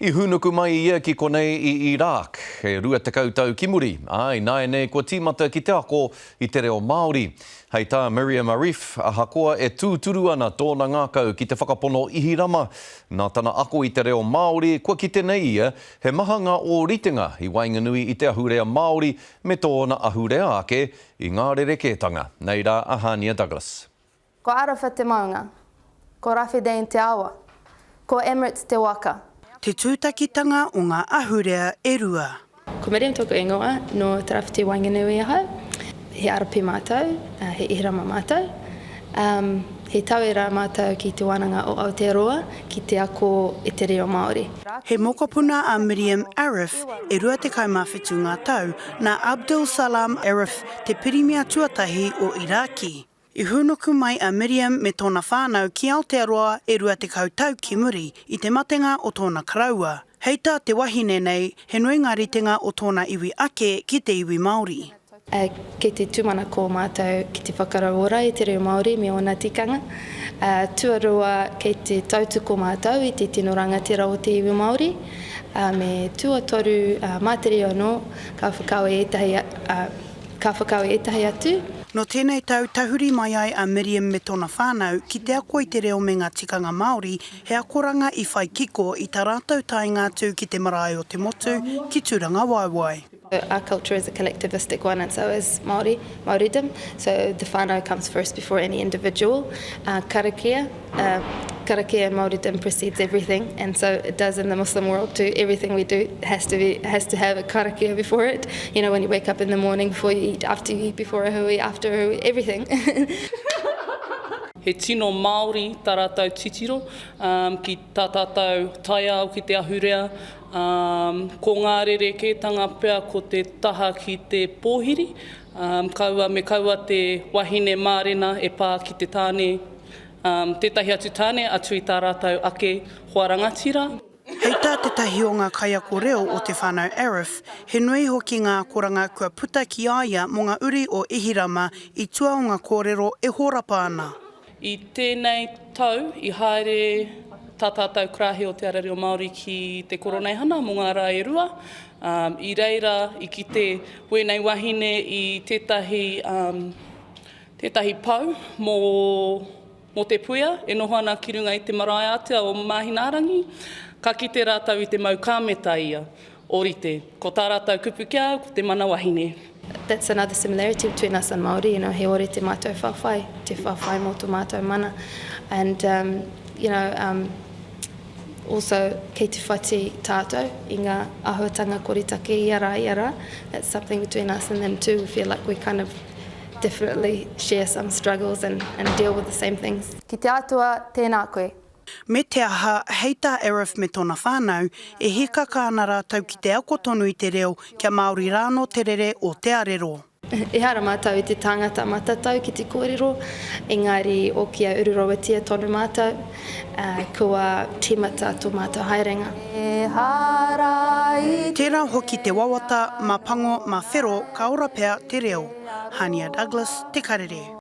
I hunuku mai ia ki konei I Iraq, he rua tekau tau ki muri. Ai, nai ne kua tīmata ki te ako I te reo Māori. Hei tā Miriam Arif, ahakoa e tūturu ana tōna ngākau ki te whakapono ihirama. Nā tana ako I te reo Māori, kua ki tenei ia, he mahanga o ritenga I Wainganui I te ahurea Māori me tōna ahurea ake I ngā rerekētanga. Nei rā, Ahania Douglas. Ko Arafa te maunga, ko Rafidane te awa, ko Emirates te waka. Te tūtakitanga o ngā ahurea e rua. Ko Miriam tōku ingoa no te rawhiti Wainganui ahau. He arapi mātou, he ihirama mātou. He tauira mātou ki te wānanga o Aotearoa, ki te ako I te reo Māori. He mokopuna a Miriam Arif e rua te kaimawhitu ngā tau na Abdul Salam Arif te pirimia tuatahi o Iraki. I hunuku mai a Miriam me tōna whānau ki Aotearoa e rua te kautau ki muri I te matenga o tōna karaua. Hei tā te wahine nei, he nui ngā ritenga o tōna iwi ake ki te iwi Māori. Kei te tūmana ko mātou ki te whakarauora I te reo Māori me ona tikanga. Tuarua kei te tautuko mātou I te tino rangatira o te iwi Māori. Me tuatoru māteri anō ka whakau e etahi atu. No tēnei tau tahuri mai ai a Miriam me tōna whānau ki te ako I te reo me ngā tikanga Māori he akoranga I whai kiko I tā rātou tainga tū ki te marae o te motu ki tūranga waiwai. Our culture is a collectivistic one, and so is Māoridom. So the whānau comes first before any individual. Karakia and Māoridom precedes everything, and so it does in the Muslim world too. Everything we do has to have a karakia before it. You know, when you wake up in the morning, before you eat, after you eat, before a hui, after a hui, everything. He tino Māori tā rātou titiro, ki tā tātou taiao ki te ahurea, ko ngā rerekētanga pea ko te taha ki te pōhiri, kaua te wahine mārena e pā ki te tāne, tētahi atu tāne atu I tā rātou ake hoarangatira. Hei tā te tahi o ngā kaiako reo o te whānau Arif, he nui hoki ngā koranga kua puta ki aia mo ngā uri o ihirama I tua o ngā kōrero e horapa ana. I tēnei tau, I haere tā tātou krahi o te ara reo Māori ki te koroneihana mō ngā rā e rua. I reira, I ki te wēnei wahine I tētahi pau mō te puia, e noho ana ki runga I te marae atea o Mahinarangi. Ka ki te rātau I te mau kāmeta ia, o rite. Ko tā rātau kupu kia, ko te mana wahine. That's another similarity between us and Māori, you know, he ore te mātou whawhai, te whawhai mō tō mātou mana. And, also, kei te whati tātou, I ngā ahuatanga koritake, iara. That's something between us and them too. We feel like we kind of definitely share some struggles and deal with the same things. Ki te atua, tēnā koe. Me te aha, hei tā Arif me tōna whānau, e hikaka ana rātou ki te ako tonu I te reo kia Māori rāno te rere o te arero. E hara mātou I te tāngata matatau ki te kōrero, engari o kia ururowatia tonu mātou, kua tīmata tō mātou haerenga. Tērā hoki te wawata, ma pango, ma whero, ka ora pea te reo. Ahania Douglas, Te Karere.